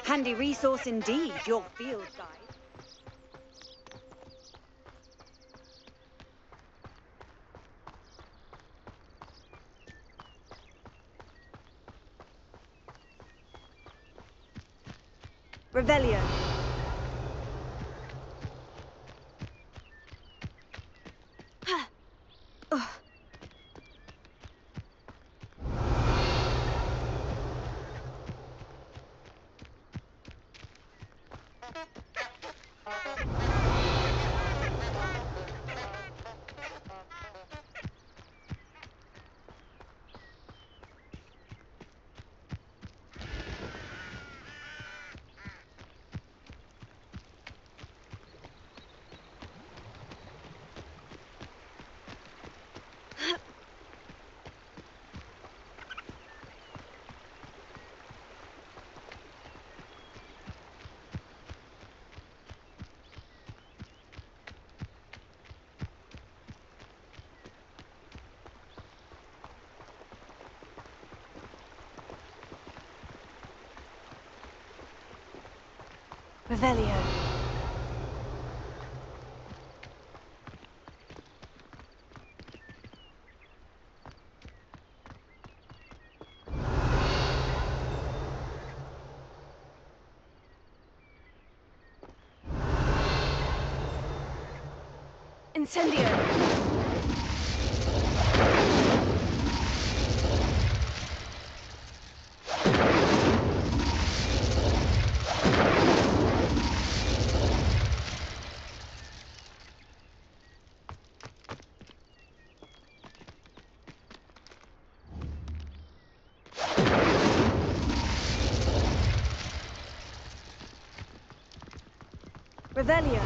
Handy resource indeed, your field guide. Revelio. Revelio. Incendio. Revelio.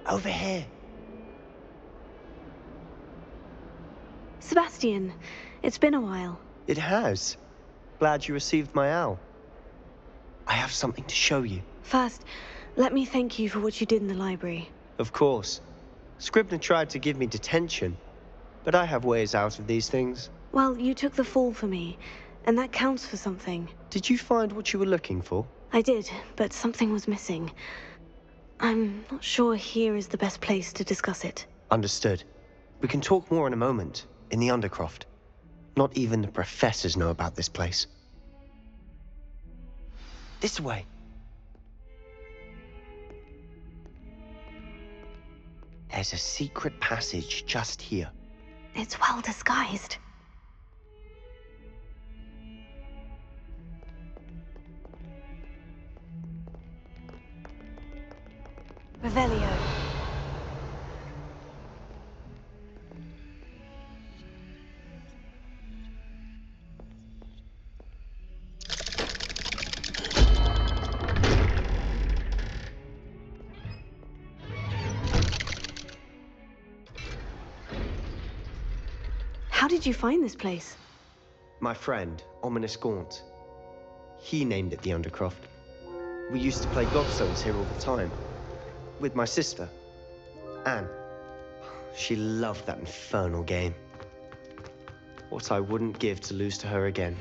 Over here. Sebastian, it's been a while. It has. Glad you received my owl. I have something to show you. First, let me thank you for what you did in the library. Of course. Scribner tried to give me detention, but I have ways out of these things. Well, you took the fall for me, and that counts for something. Did you find what you were looking for? I did, but something was missing. I'm not sure here is the best place to discuss it. Understood. We can talk more in a moment, in the Undercroft. Not even the professors know about this place. This way. There's a secret passage just here. It's well disguised. Revelio. How did you find this place? My friend, Ominous Gaunt. He named it the Undercroft. We used to play gobstones here all the time. With my sister, Anne. She loved that infernal game. What I wouldn't give to lose to her again.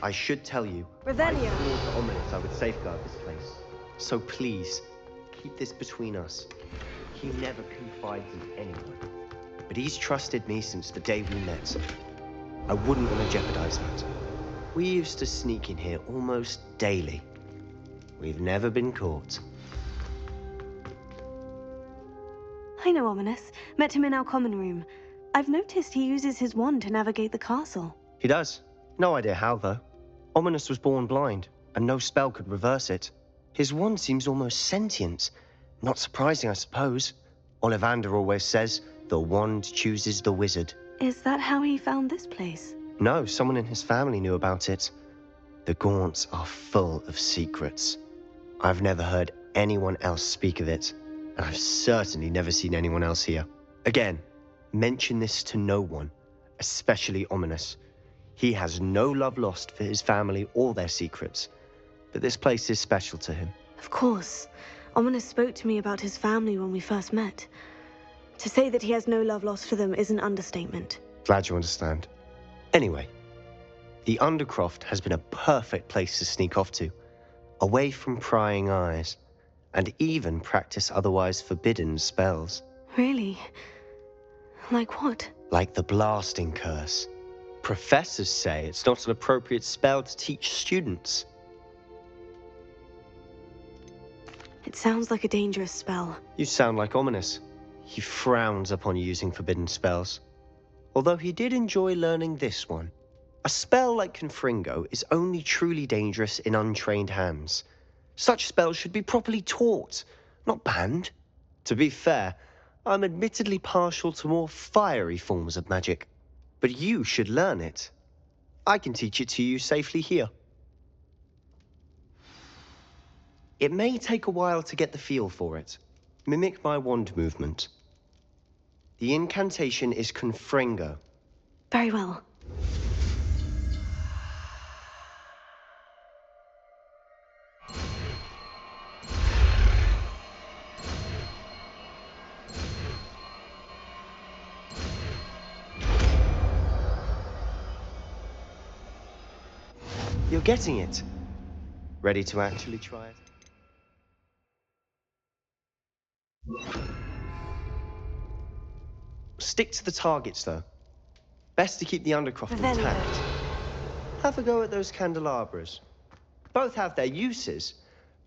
I should tell you, Revelio. I swore to Ominous I would safeguard this place. So please, keep this between us. He never confides in anyone. But he's trusted me since the day we met. I wouldn't want to jeopardize that. We used to sneak in here almost daily. We've never been caught. I know Ominous. Met him in our common room. I've noticed he uses his wand to navigate the castle. He does. No idea how, though. Ominous was born blind, and no spell could reverse it. His wand seems almost sentient. Not surprising, I suppose. Ollivander always says, the wand chooses the wizard. Is that how he found this place? No, someone in his family knew about it. The Gaunts are full of secrets. I've never heard anyone else speak of it, and I've certainly never seen anyone else here. Again, mention this to no one, especially Ominous. He has no love lost for his family or their secrets, but this place is special to him. Of course. Ominous spoke to me about his family when we first met. To say that he has no love lost for them is an understatement. Glad you understand. Anyway, the Undercroft has been a perfect place to sneak off to, away from prying eyes, and even practice otherwise forbidden spells. Really? Like what? Like the blasting curse. Professors say it's not an appropriate spell to teach students. It sounds like a dangerous spell. You sound like Ominous. He frowns upon using forbidden spells. Although he did enjoy learning this one. A spell like Confringo is only truly dangerous in untrained hands. Such spells should be properly taught, not banned. To be fair, I'm admittedly partial to more fiery forms of magic. But you should learn it. I can teach it to you safely here. It may take a while to get the feel for it. Mimic my wand movement. The incantation is Confringo. Very well. You're getting it. Ready to actually try it? Stick to the targets, though. Best to keep the Undercroft intact. Have a go at those candelabras. Both have their uses,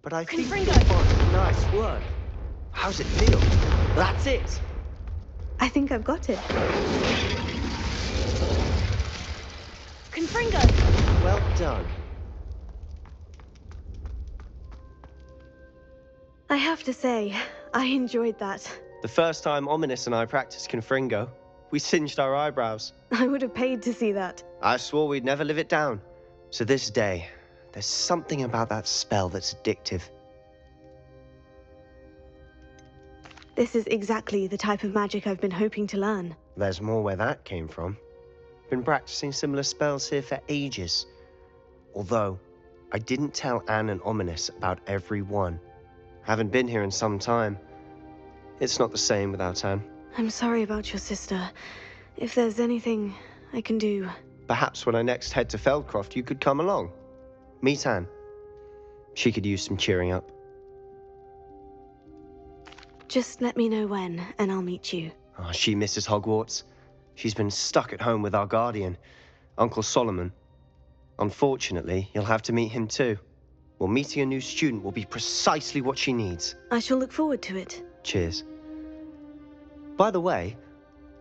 but I think Confringo. this one's nice work. How's it feel? That's it! I think I've got it. Confringo! Well done. I have to say, I enjoyed that. The first time Ominous and I practiced Confringo, we singed our eyebrows. I would have paid to see that. I swore we'd never live it down. So this day, there's something about that spell that's addictive. This is exactly the type of magic I've been hoping to learn. There's more where that came from. Been practicing similar spells here for ages. Although, I didn't tell Anne and Ominous about every one. Haven't been here in some time. It's not the same without Anne. I'm sorry about your sister. If there's anything I can do... Perhaps when I next head to Feldcroft, you could come along. Meet Anne. She could use some cheering up. Just let me know when, and I'll meet you. Oh, she misses Hogwarts. She's been stuck at home with our guardian, Uncle Solomon. Unfortunately, you'll have to meet him too. Well, meeting a new student will be precisely what she needs. I shall look forward to it. Cheers. By the way,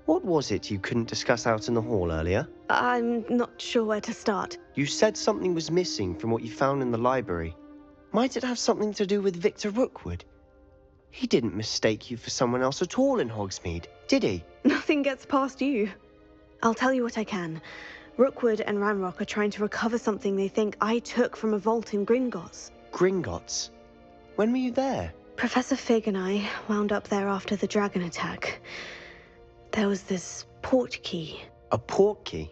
what was it you couldn't discuss out in the hall earlier? I'm not sure where to start. You said something was missing from what you found in the library. Might it have something to do with Victor Rookwood? He didn't mistake you for someone else at all in Hogsmeade, did he? Nothing gets past you. I'll tell you what I can. Rookwood and Ranrock are trying to recover something they think I took from a vault in Gringotts. Gringotts? When were you there? Professor Fig and I wound up there after the dragon attack. There was this port key. A port key?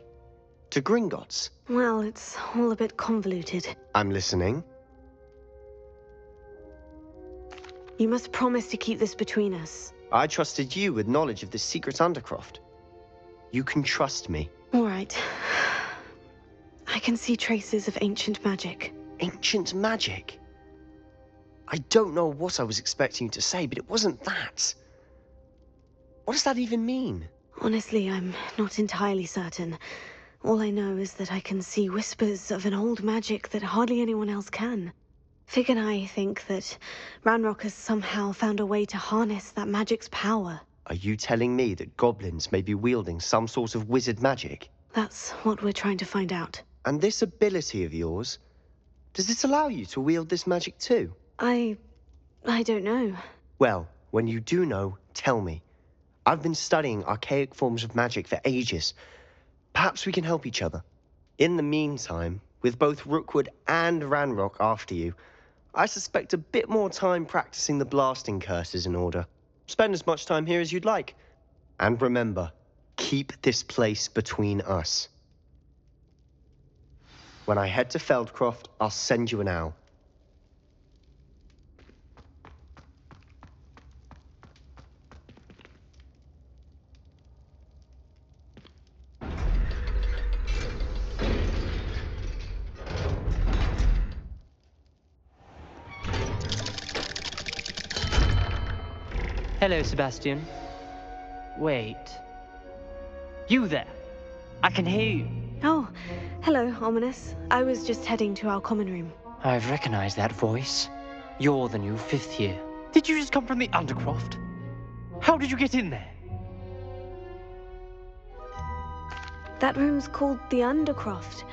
To Gringotts? Well, it's all a bit convoluted. I'm listening. You must promise to keep this between us. I trusted you with knowledge of this secret Undercroft. You can trust me. All right. I can see traces of ancient magic. Ancient magic? I don't know what I was expecting you to say, but it wasn't that. What does that even mean? Honestly, I'm not entirely certain. All I know is that I can see whispers of an old magic that hardly anyone else can. Fig and I think that Ranrock has somehow found a way to harness that magic's power. Are you telling me that goblins may be wielding some sort of wizard magic? That's what we're trying to find out. And this ability of yours, does it allow you to wield this magic too? I don't know. Well, when you do know, tell me. I've been studying archaic forms of magic for ages. Perhaps we can help each other. In the meantime, with both Rookwood and Ranrock after you, I suspect a bit more time practicing the blasting curse is in order. Spend as much time here as you'd like. And remember, keep this place between us. When I head to Feldcroft, I'll send you an owl. Hello, Sebastian. Wait. You there? I can hear you. Oh, hello, Ominous. I was just heading to our common room. I've recognized that voice. You're the new 5th year. Did you just come from the Undercroft? How did you get in there? That room's called the Undercroft.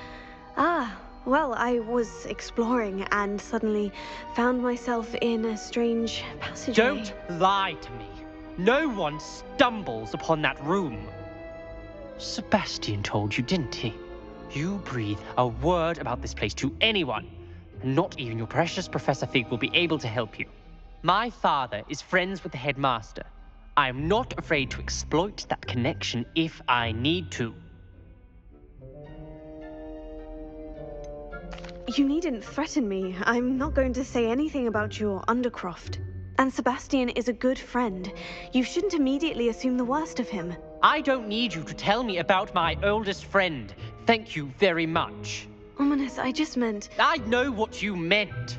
Ah, well, I was exploring and suddenly found myself in a strange passageway. Don't lie to me. No one stumbles upon that room. Sebastian told you, didn't he? You breathe a word about this place to anyone, and not even your precious Professor Fig will be able to help you. My father is friends with the headmaster. I am not afraid to exploit that connection if I need to. You needn't threaten me. I'm not going to say anything about your Undercroft. And Sebastian is a good friend. You shouldn't immediately assume the worst of him. I don't need you to tell me about my oldest friend. Thank you very much. Ominous, I just meant... I know what you meant.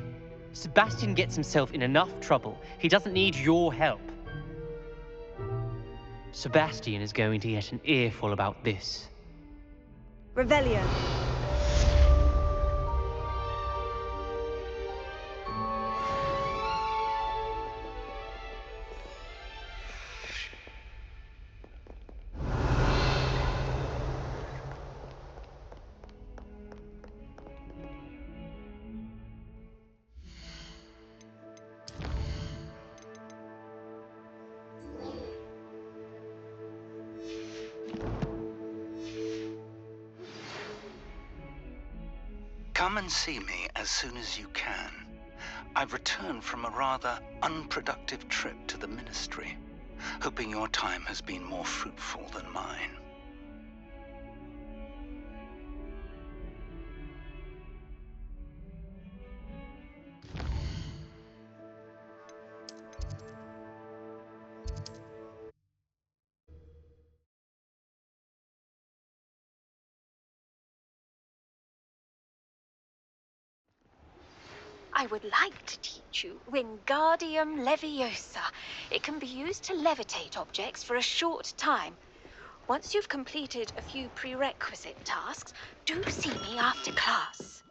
Sebastian gets himself in enough trouble. He doesn't need your help. Sebastian is going to get an earful about this. Revelio. Come and see me as soon as you can. I've returned from a rather unproductive trip to the Ministry, hoping your time has been more fruitful than mine. I would like to teach you Wingardium Leviosa. It can be used to levitate objects for a short time. Once you've completed a few prerequisite tasks, do see me after class.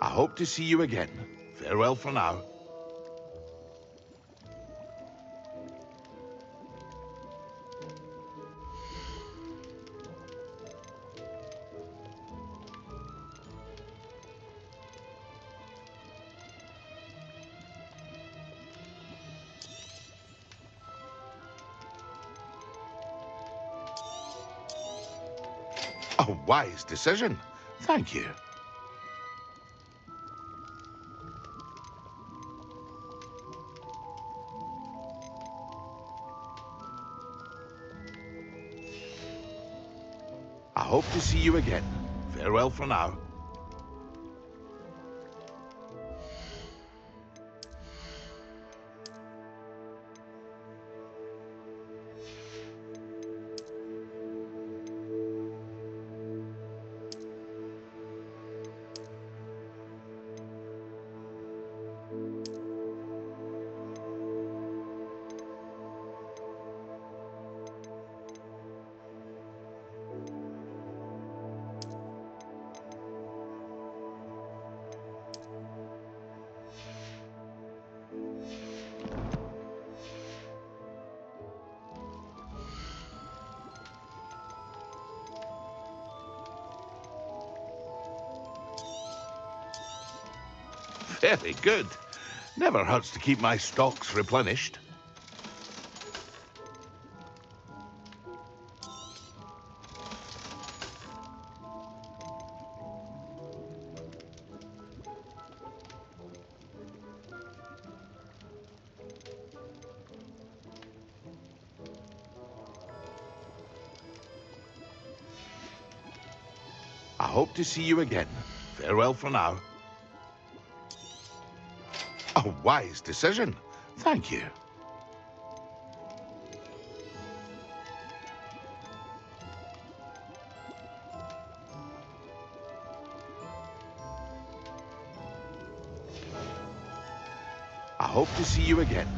I hope to see you again. Farewell for now. A wise decision. Thank you. I hope to see you again. Farewell for now. Very good. Never hurts to keep my stocks replenished. I hope to see you again. Farewell for now. A wise decision. Thank you. I hope to see you again.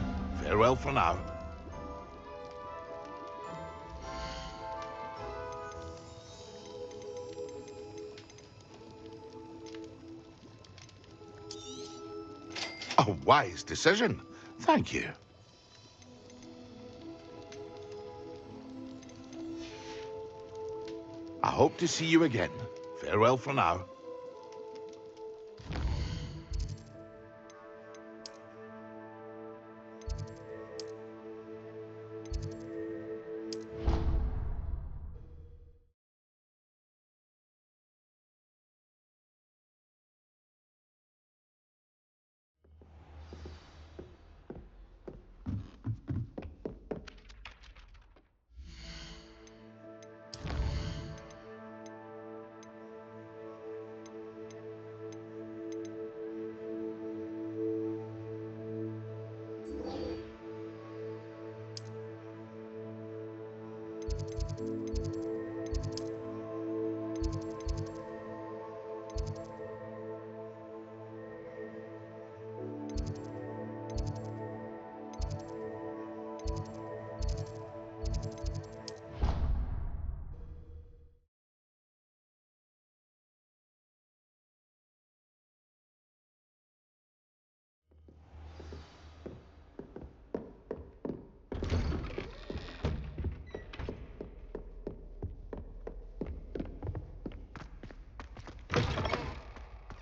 Farewell for now. A wise decision. Thank you. I hope to see you again. Farewell for now.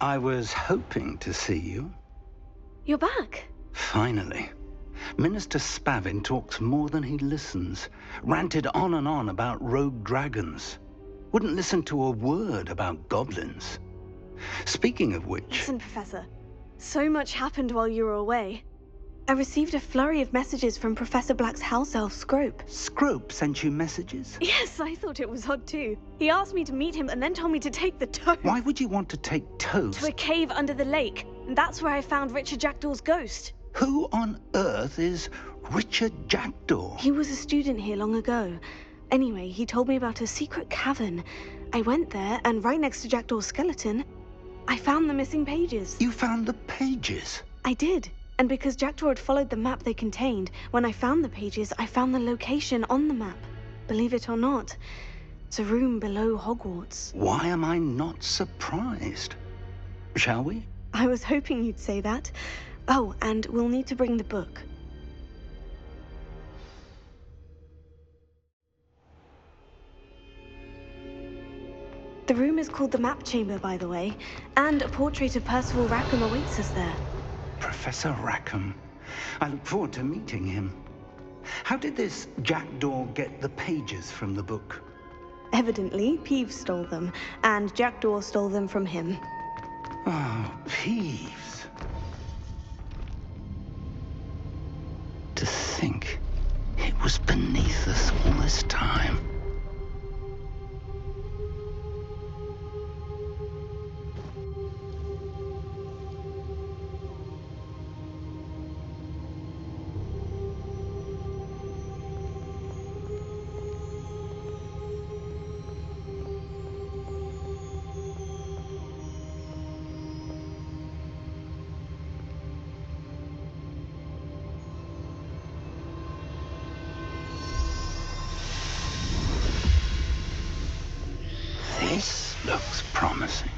I was hoping to see you. You're back. Finally. Minister Spavin talks more than he listens. Ranted on and on about rogue dragons. Wouldn't listen to a word about goblins. Speaking of which... Listen, Professor. So much happened while you were away. I received a flurry of messages from Professor Black's house elf, Scrope. Scrope sent you messages? Yes, I thought it was odd too. He asked me to meet him and then told me to take the toad. Why would you want to take toads? To a cave under the lake. And that's where I found Richard Jackdaw's ghost. Who on earth is Richard Jackdaw? He was a student here long ago. Anyway, he told me about a secret cavern. I went there, and right next to Jackdaw's skeleton, I found the missing pages. You found the pages? I did. And because Jackdaw had followed the map they contained, when I found the pages, I found the location on the map. Believe it or not, it's a room below Hogwarts. Why am I not surprised? Shall we? I was hoping you'd say that. Oh, and we'll need to bring the book. The room is called the Map Chamber, by the way, and a portrait of Percival Rackham awaits us there. Professor Rackham. I look forward to meeting him. How did this Jackdaw get the pages from the book? Evidently, Peeves stole them, and Jackdaw stole them from him. Oh, Peeves. To think it was beneath us all this time. This looks promising.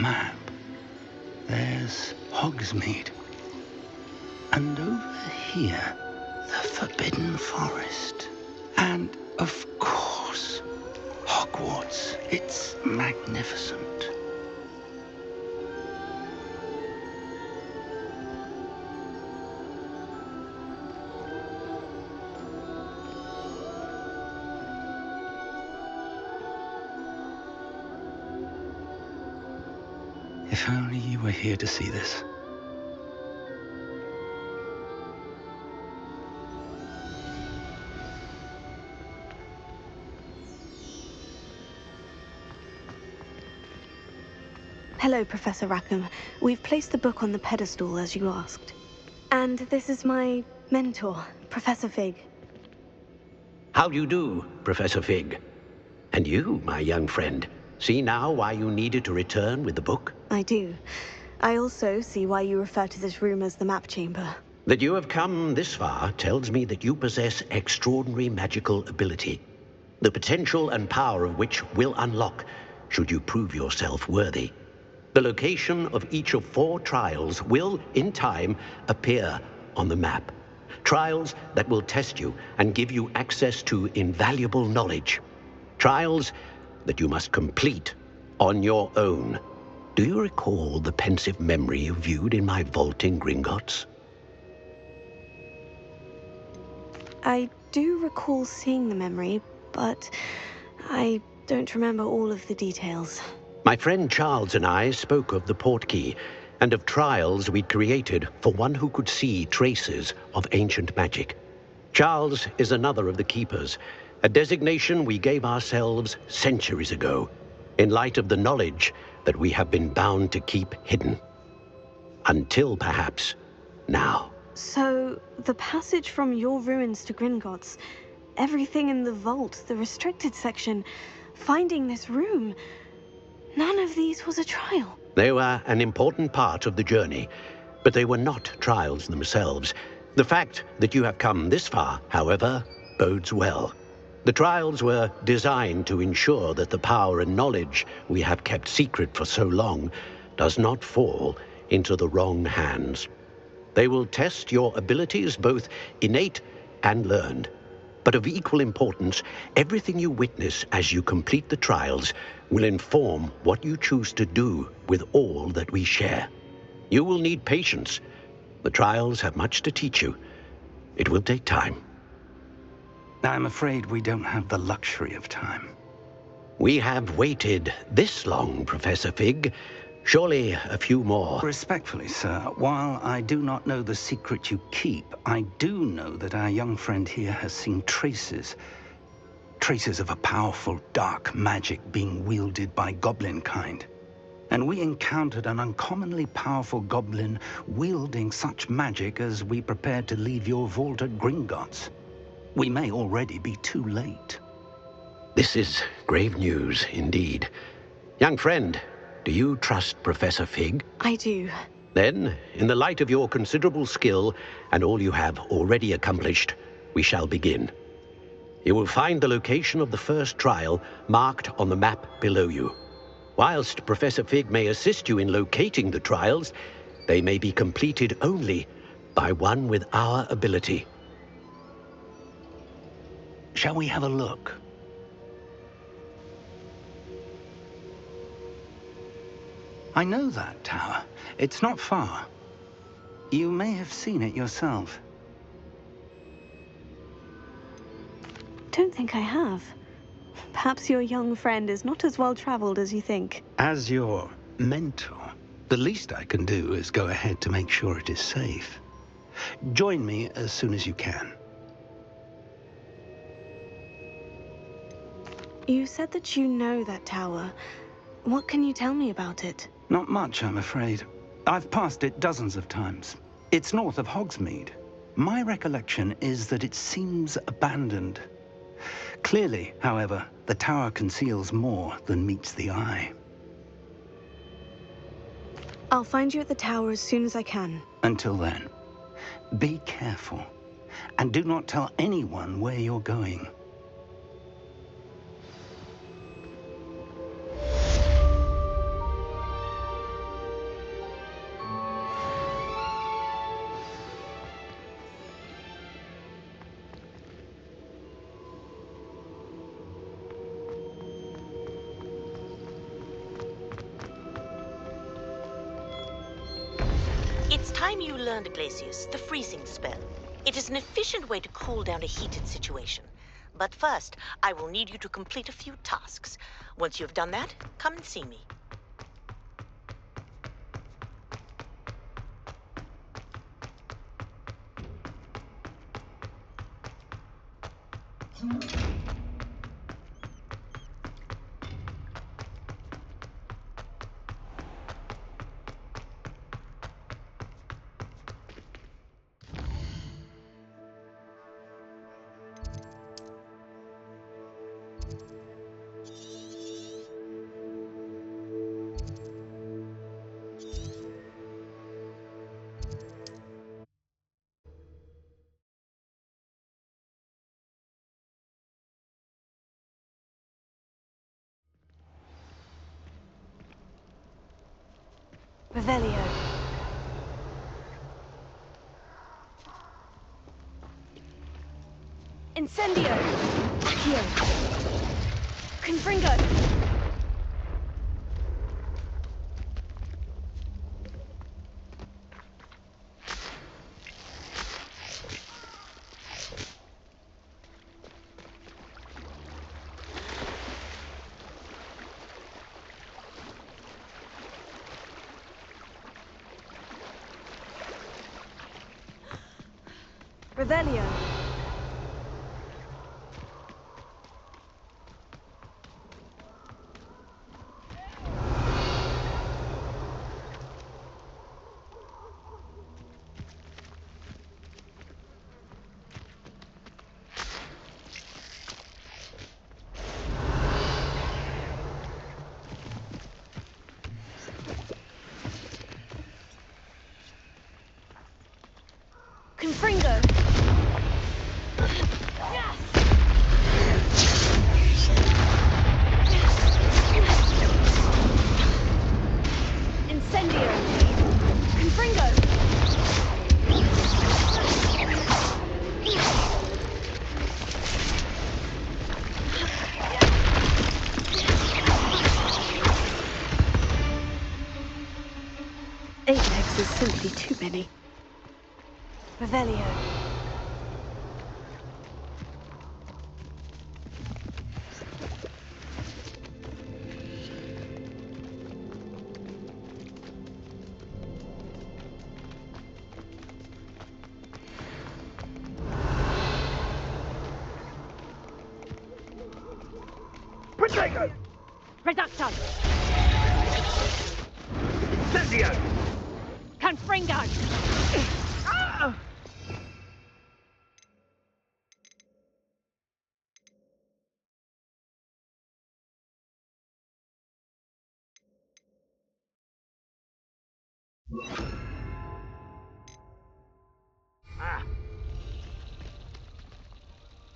map. There's Hogsmeade. And over here, the Forbidden Forest. And, of course, Hogwarts. It's magnificent. If only you were here to see this. Hello, Professor Rackham. We've placed the book on the pedestal as you asked. And this is my mentor, Professor Fig. How do you do, Professor Fig? And you, my young friend, see now why you needed to return with the book? I do. I also see why you refer to this room as the map chamber. That you have come this far tells me that you possess extraordinary magical ability, the potential and power of which will unlock should you prove yourself worthy. The location of each of 4 trials will, in time, appear on the map. Trials that will test you and give you access to invaluable knowledge. Trials that you must complete on your own. Do you recall the pensive memory you viewed in my vault in Gringotts? I do recall seeing the memory, but I don't remember all of the details. My friend Charles and I spoke of the portkey and of trials we'd created for one who could see traces of ancient magic. Charles is another of the keepers, a designation we gave ourselves centuries ago, in light of the knowledge that we have been bound to keep hidden. Until perhaps now. So, the passage from your ruins to Gringotts, everything in the vault, the restricted section, finding this room, none of these was a trial. They were an important part of the journey, but they were not trials themselves. The fact that you have come this far, however, bodes well. The trials were designed to ensure that the power and knowledge we have kept secret for so long does not fall into the wrong hands. They will test your abilities, both innate and learned. But of equal importance, everything you witness as you complete the trials will inform what you choose to do with all that we share. You will need patience. The trials have much to teach you. It will take time. I'm afraid we don't have the luxury of time. We have waited this long, Professor Fig. Surely a few more. Respectfully, sir, while I do not know the secret you keep, I do know that our young friend here has seen traces of a powerful dark magic being wielded by goblin kind. And we encountered an uncommonly powerful goblin wielding such magic as we prepared to leave your vault at Gringotts. We may already be too late. This is grave news indeed. Young friend, do you trust Professor Fig? I do. Then, in the light of your considerable skill and all you have already accomplished, we shall begin. You will find the location of the first trial marked on the map below you. Whilst Professor Fig may assist you in locating the trials, they may be completed only by one with our ability. Shall we have a look? I know that tower. It's not far. You may have seen it yourself. Don't think I have. Perhaps your young friend is not as well-traveled as you think. As your mentor, the least I can do is go ahead to make sure it is safe. Join me as soon as you can. You said that you know that tower. What can you tell me about it? Not much, I'm afraid. I've passed it dozens of times. It's north of Hogsmeade. My recollection is that it seems abandoned. Clearly, however, the tower conceals more than meets the eye. I'll find you at the tower as soon as I can. Until then, be careful, and do not tell anyone where you're going. time you learned, Glacius, the freezing spell. It is an efficient way to cool down a heated situation. But first, I will need you to complete a few tasks. Once you've done that, come and see me. Revelio. Incendio. Accio. Confringo. Revelio. Confringo. Incendio. Confringo. Eight legs is simply too many. Revelio. Protego! Reducto. Incendio! Confringo.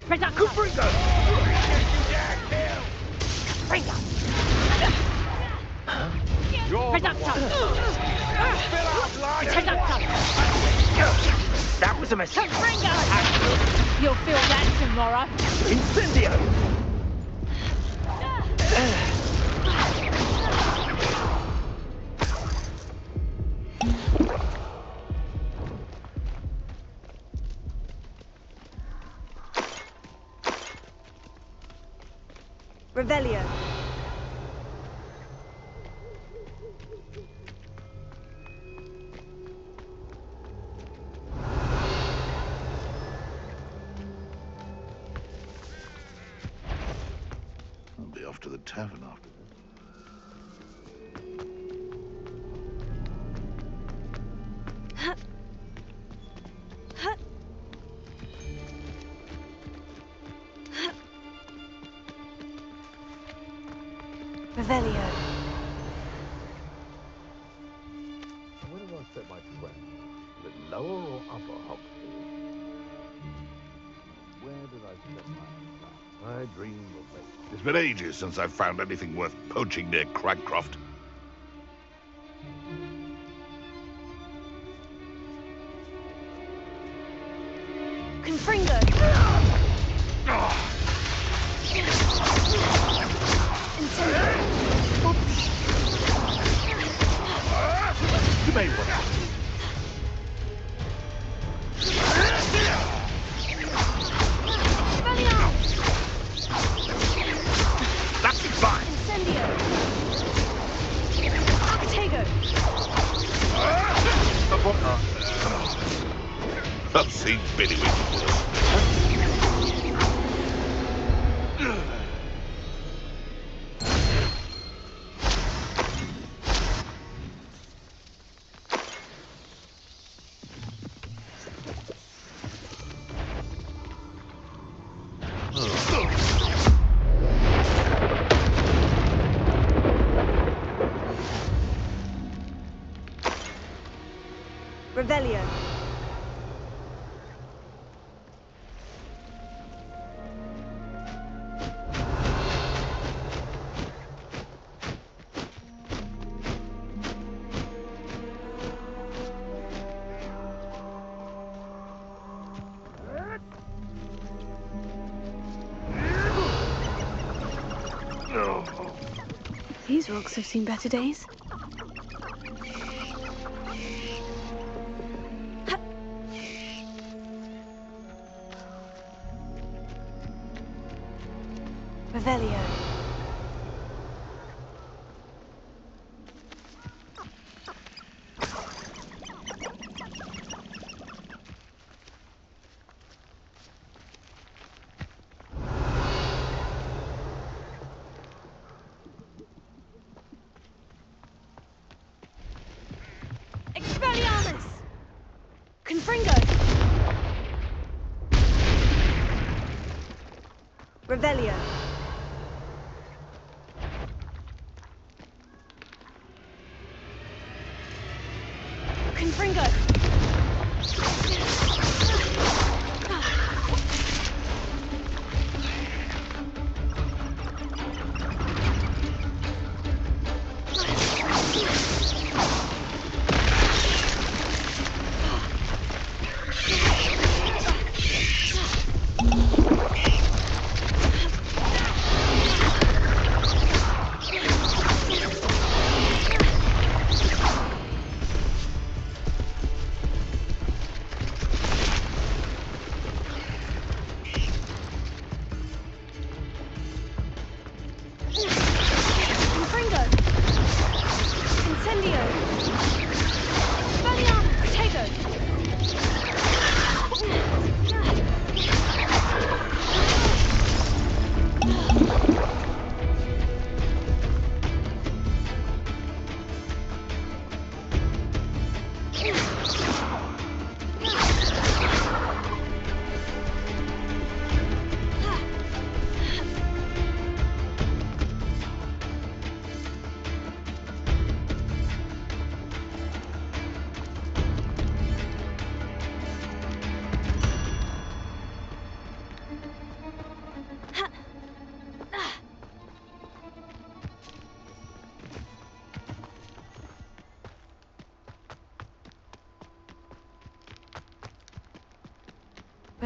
Reducto. Confringo! Confringo. Reducto. Reducto. That was a mistake. Confringo. You'll feel that tomorrow. Incendio! Revelio. I'll be off to the tavern after this. Revelio. Where do I set my trap? The lower or upper Hogsfield? Where did I set my trap? I dream of late. It's been ages since I've found anything worth poaching near Cragcroft. Confringo. Incendio. You may want to. see Biddywick with us. Revelio. These rocks have seen better days. Revelio. Expelliarmus! Confringo! Revelio. Confringo!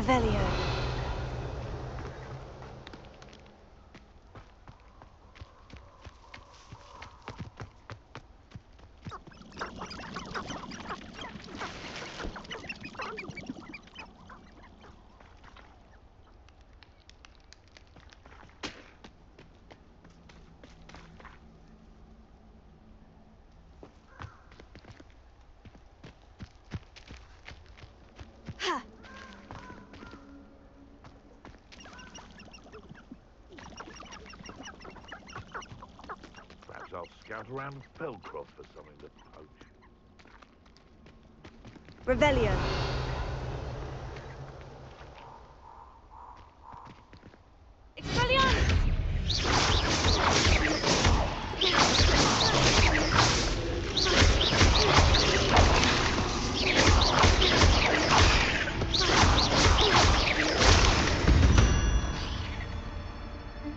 Revelio. Ha! Perhaps I'll scout around Felcroft for something to poach. Revelio. Expelliarmus!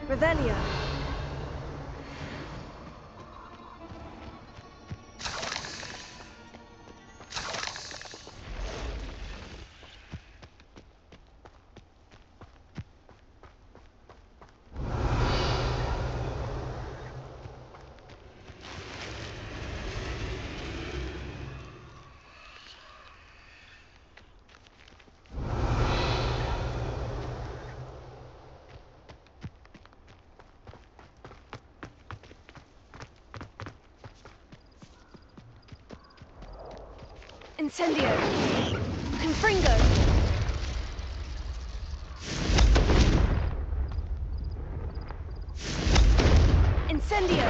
Revelio. Incendio. Confringo. Incendio!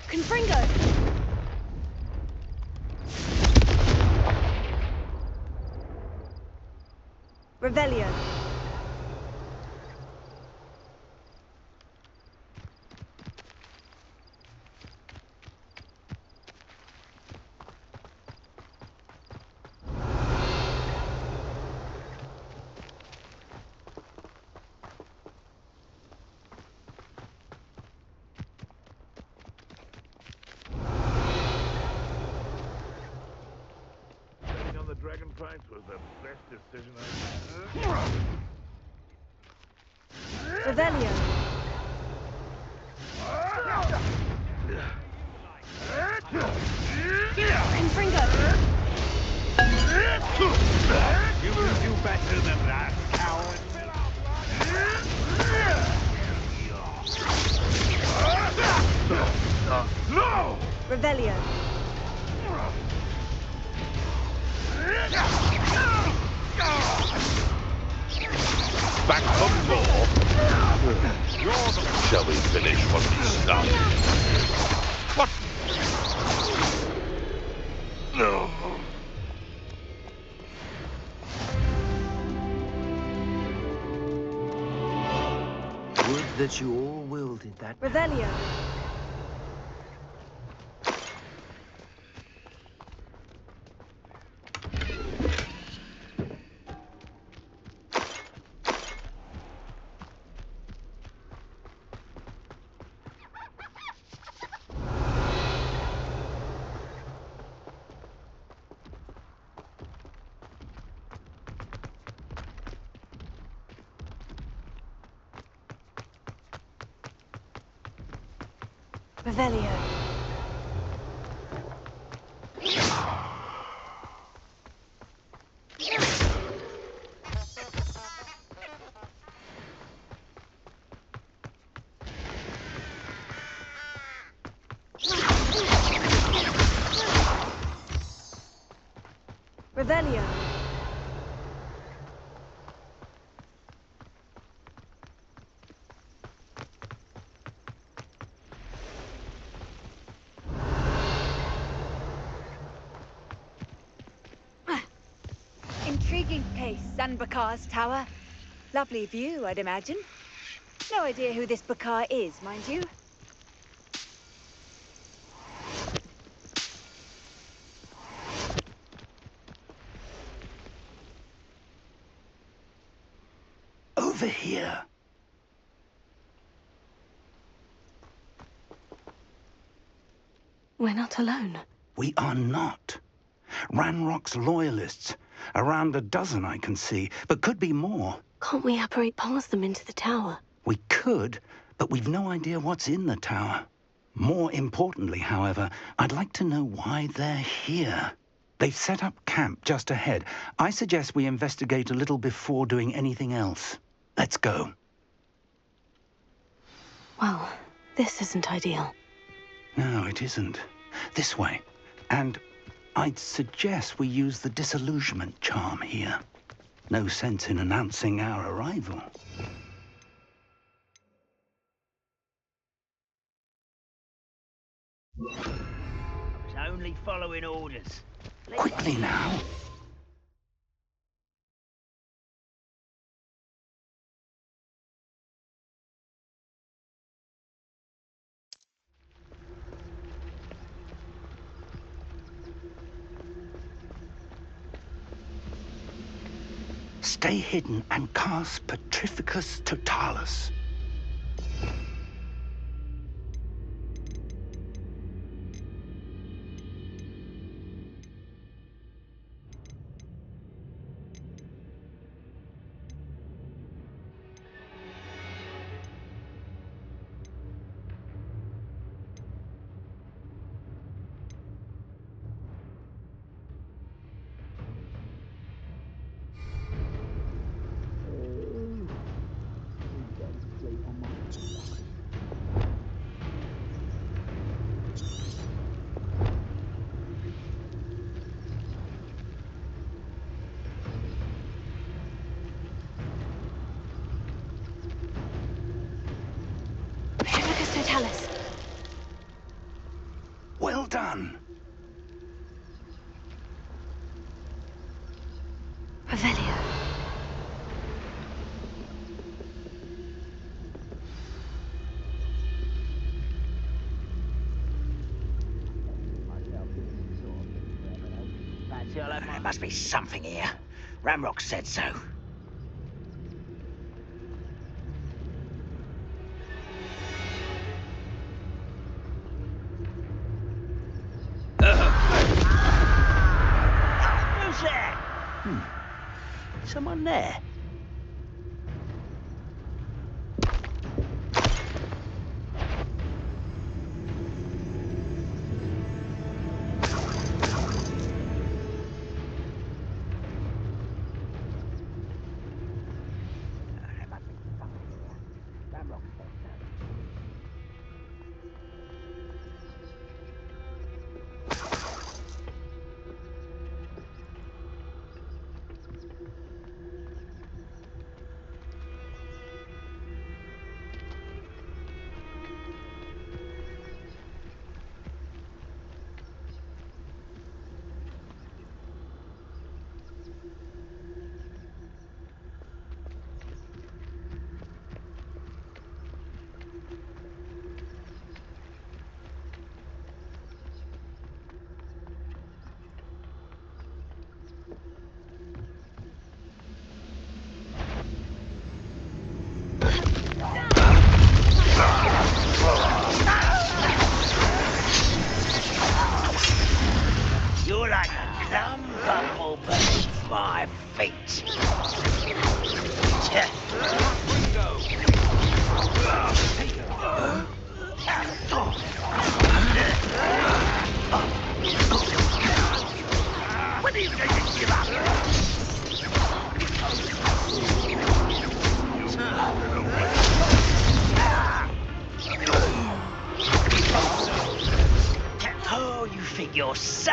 Confringo! Revelio. Getting on the dragon fight was the best decision I made. Revelio. Confringo. You will do better than that, coward. No! Revelio. Back for more. Shall we finish what we started? What? No. Would that you all wielded that. Revelio. Revelio. Revelio. Intriguing place, Sanbakar's tower. Lovely view, I'd imagine. No idea who this Bakar is, mind you. Over here. We're not alone. We are not. Ranrock's loyalists. Around a dozen I can see, but could be more. Can't we apparate past them into the tower? We could, but we've no idea what's in the tower. More importantly, however, I'd like to know why they're here. They've set up camp just ahead. I suggest we investigate a little before doing anything else. Let's go. Well, this isn't ideal. No, it isn't. This way. And I'd suggest we use the disillusionment charm here. No sense in announcing our arrival. I was only following orders. Quickly now. Stay hidden and cast Petrificus Totalis. chalice. Well done. Revelio. There must be something here. Ramrock said so. Who's there? Someone there? You're like a plum bumble beneath my feet. When are you going to give up? Oh, you think you're so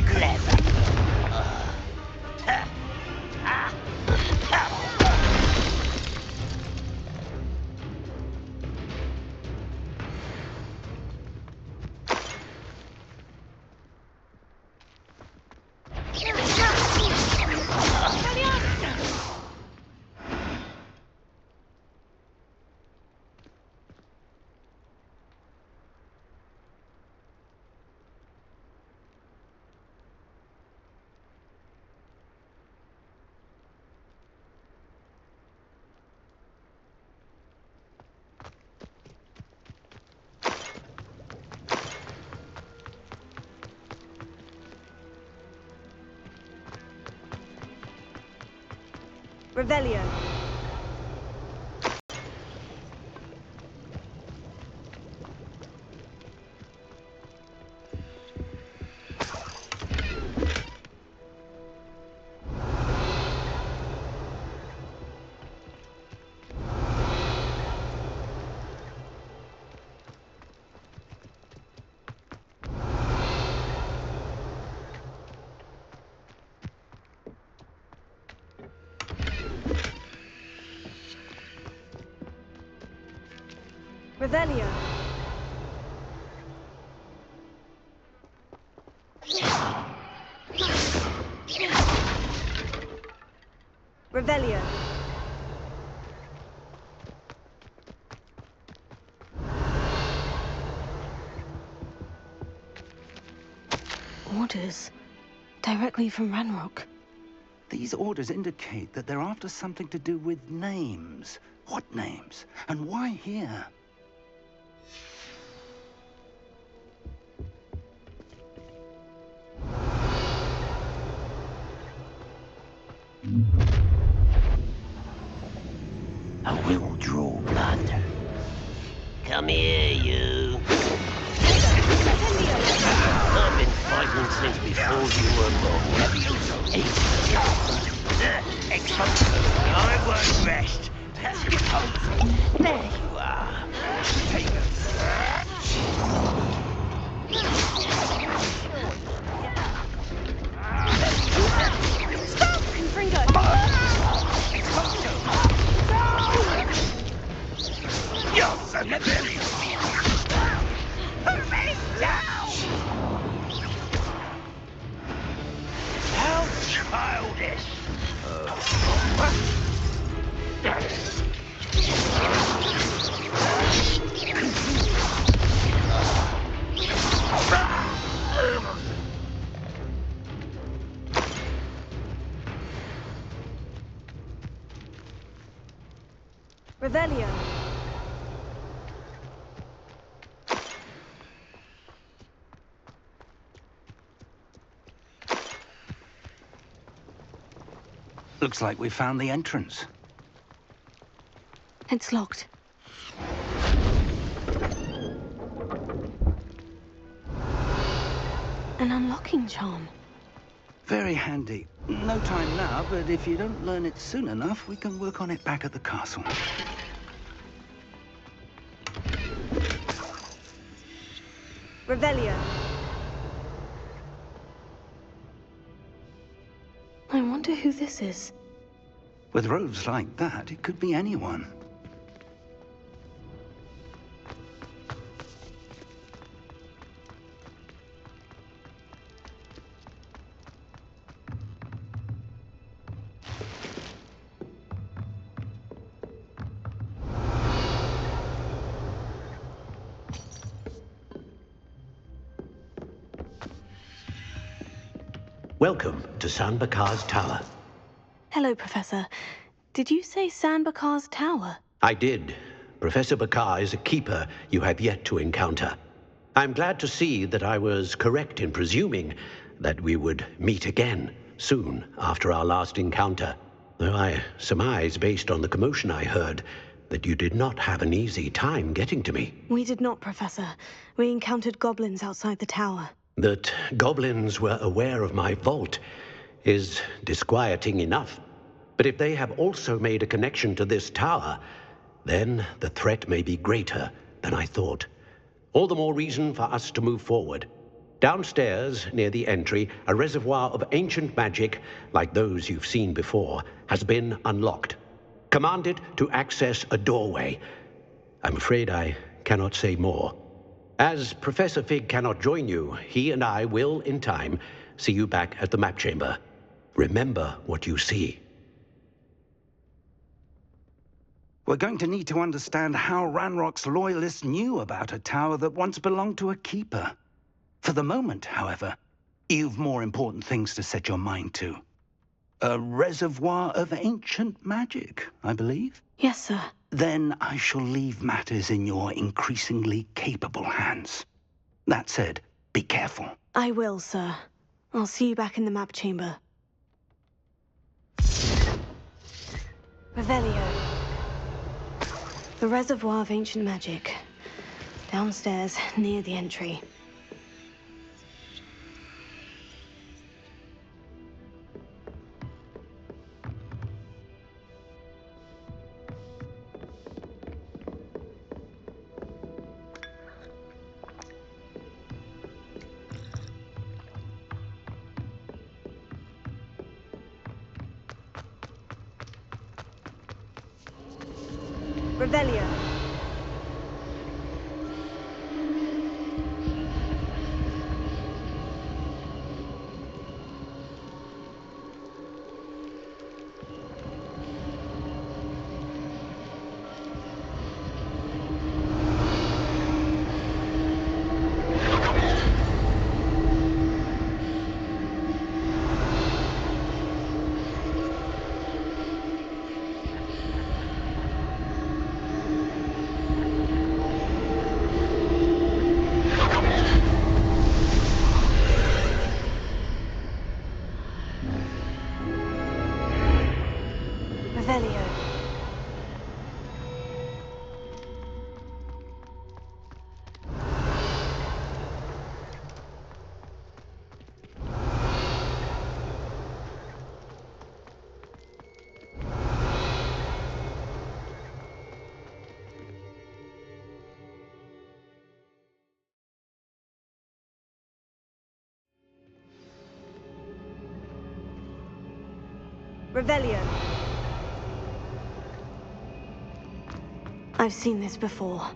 clever. Revelio. Revelio. Revelio. Orders. Directly from Ranrock. These orders indicate that they're after something to do with names. What names? And why here? I will draw blood. Come here, you. I've been fighting since before you were born. I won't rest. There you are. Stop, Confringo! You're so very Revelio. Looks like we found the entrance. It's locked. An unlocking charm. Very handy. No time now, but if you don't learn it soon enough, we can work on it back at the castle. Revelio. I wonder who this is. With robes like that, it could be anyone. Welcome to San Bakar's Tower. Hello, Professor. Did you say San Bakar's Tower? I did. Professor Bakar is a keeper you have yet to encounter. I'm glad to see that I was correct in presuming that we would meet again soon after our last encounter, though I surmise, based on the commotion I heard, that you did not have an easy time getting to me. We did not, Professor. We encountered goblins outside the tower. That goblins were aware of my vault is disquieting enough. But if they have also made a connection to this tower, then the threat may be greater than I thought. All the more reason for us to move forward. Downstairs, near the entry, a reservoir of ancient magic, like those you've seen before, has been unlocked. Command it to access a doorway. I'm afraid I cannot say more. As Professor Fig cannot join you, he and I will, in time, see you back at the map chamber. Remember what you see. We're going to need to understand how Ranrock's loyalists knew about a tower that once belonged to a keeper. For the moment, however, you've more important things to set your mind to. A reservoir of ancient magic, I believe? Yes, sir. Then I shall leave matters in your increasingly capable hands. That said, be careful. I will, sir. I'll see you back in the map chamber. Revelio. The reservoir of ancient magic. Downstairs, near the entry. Revelio. Revelio. Revelio. I've seen this before.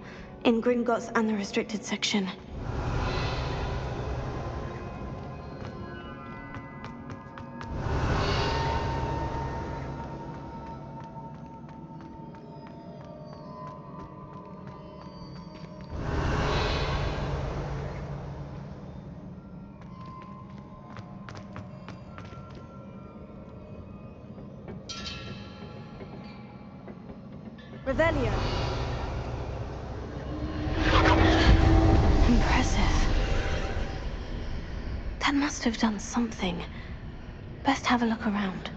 In Gringotts and the restricted section. Revelio. Impressive. That must have done something. Best have a look around.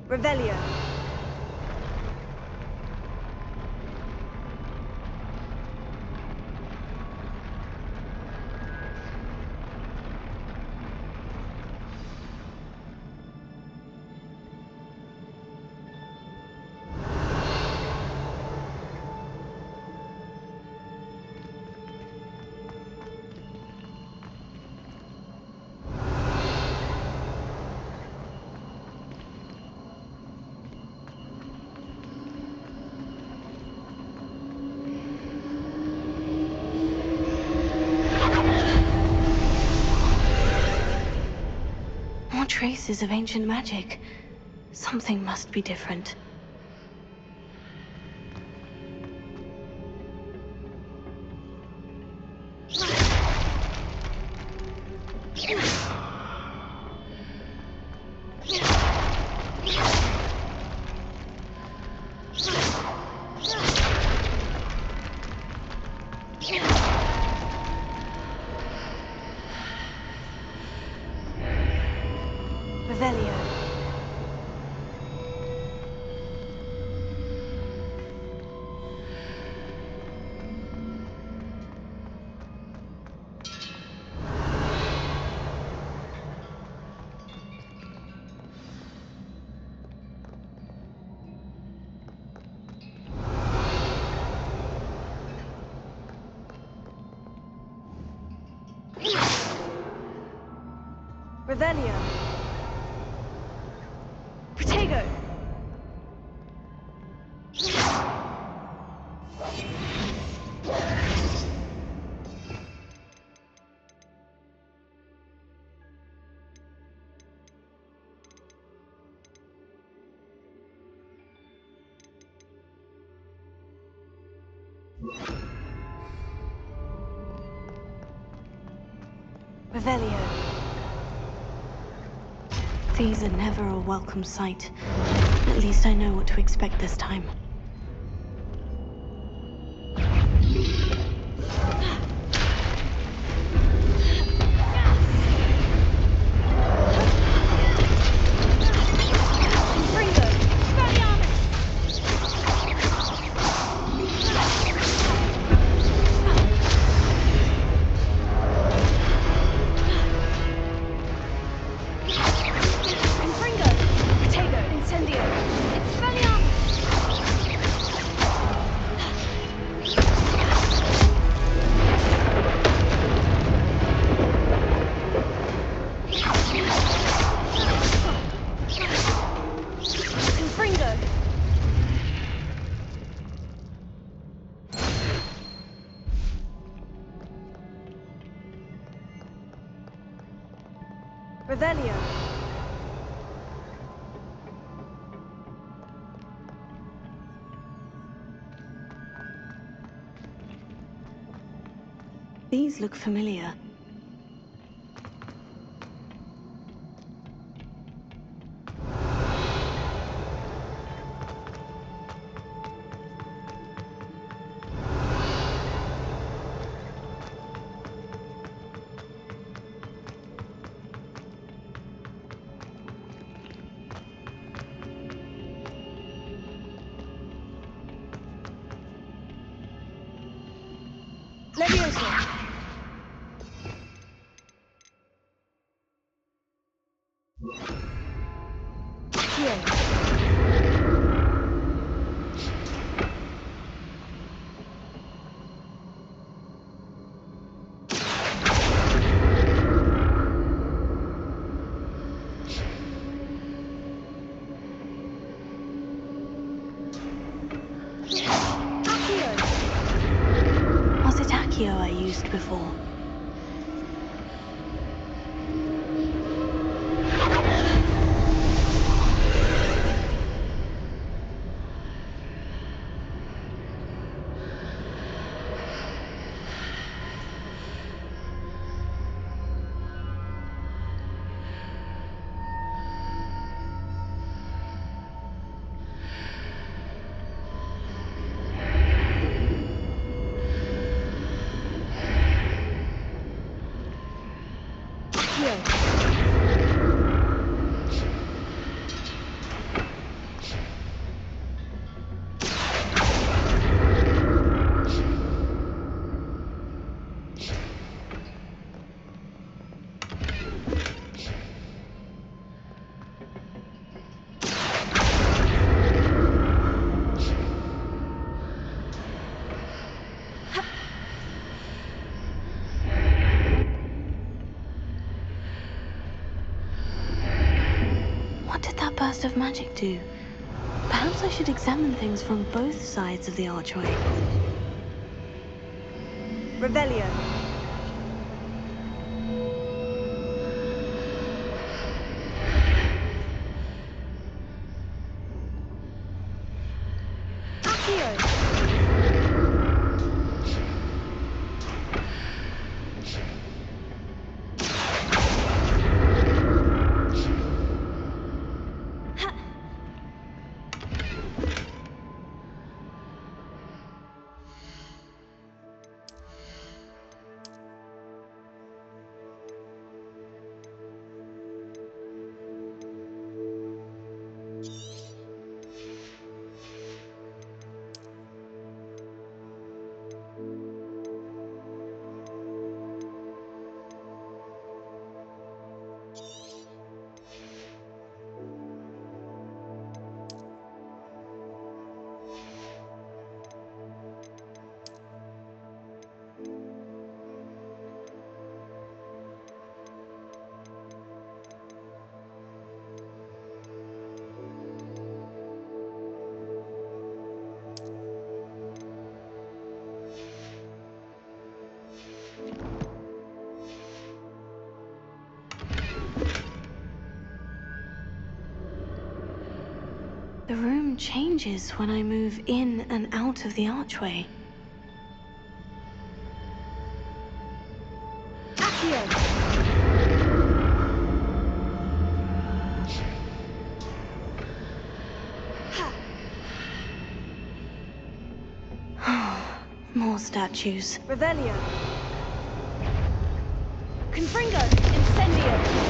Revelio. More traces of ancient magic. Something must be different. Revelio. Revelio. Protego. Revelio. These are never a welcome sight. At least I know what to expect this time. Revelio. These look familiar. Leviosa. Here. Was it Accio I used before? What did that burst of magic do? Perhaps I should examine things from both sides of the archway. Revelio. The room changes when I move in and out of the archway. More statues. Revelio. Confringo. Incendio.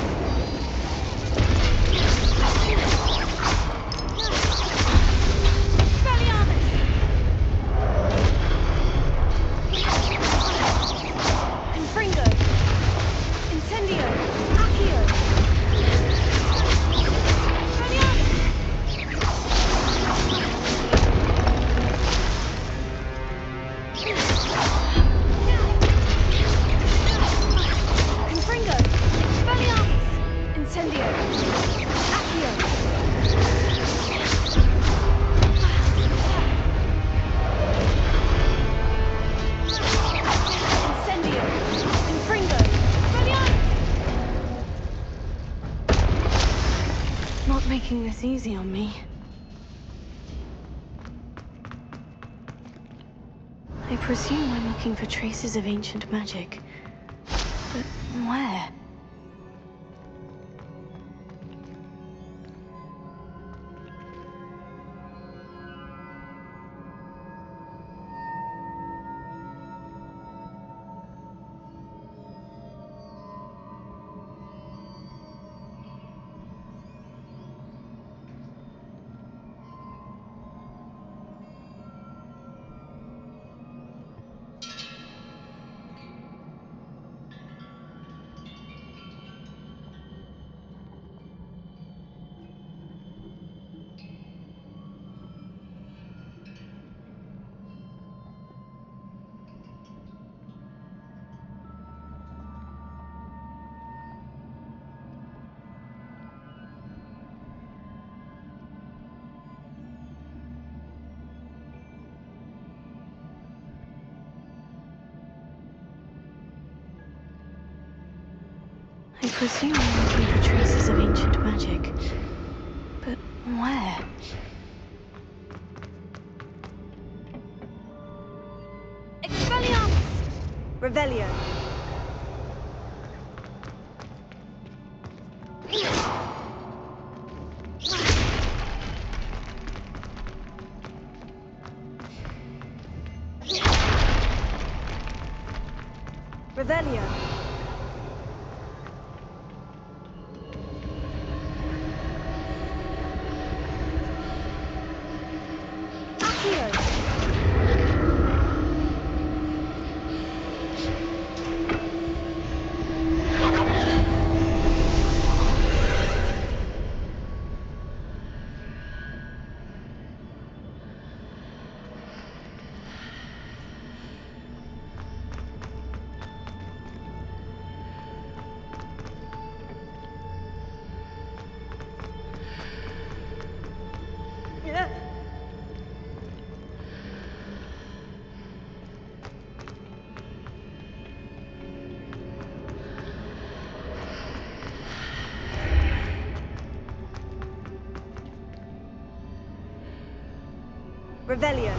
Not making this easy on me. I presume I'm looking for traces of ancient magic. But where? presume I'm looking for traces of ancient magic. But where? Expelliarmus! Revelio. Revelio. Accio. Revelio.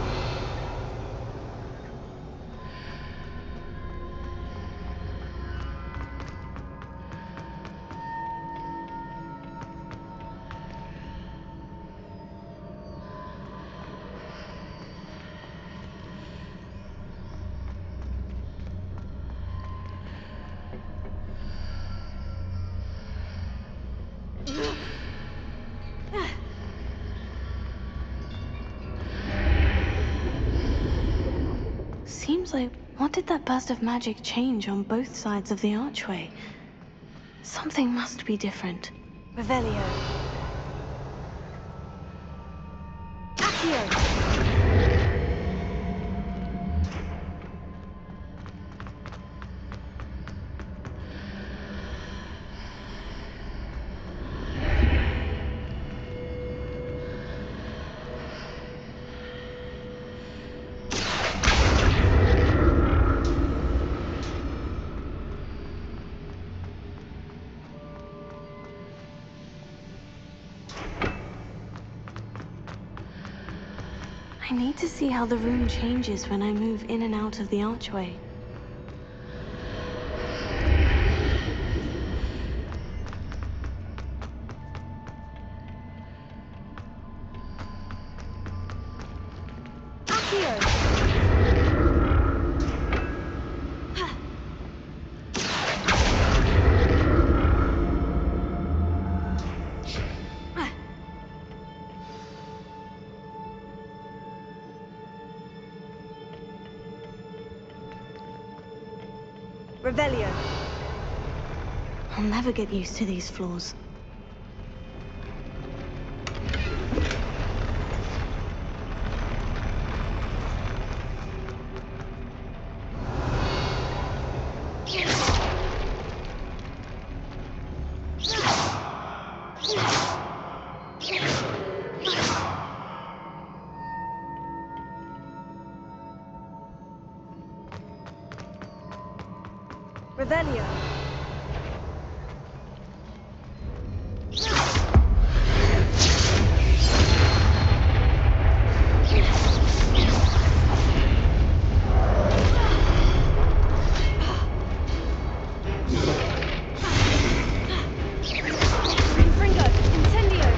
Seems like, what did that burst of magic change on both sides of the archway? Something must be different. Revelio. Accio. I need to see how the room changes when I move in and out of the archway. Revelio. I'll never get used to these floors. Revelio. Fringo, incendio.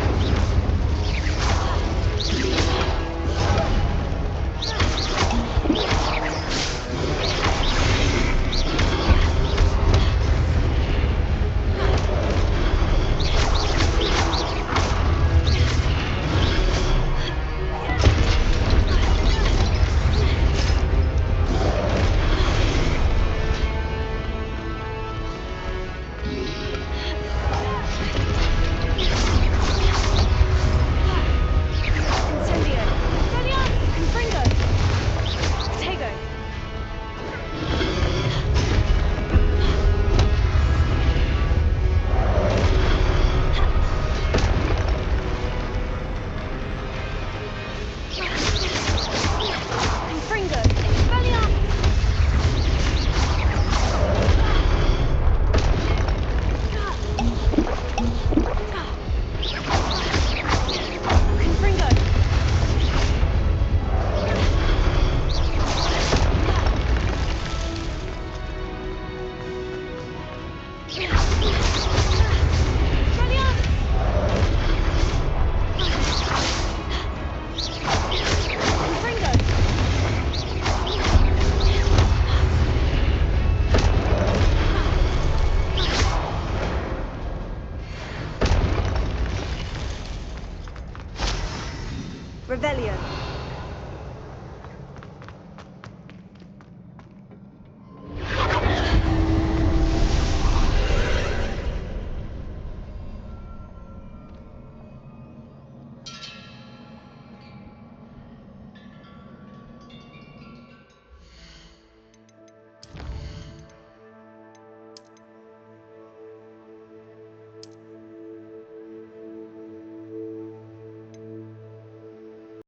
Revelio.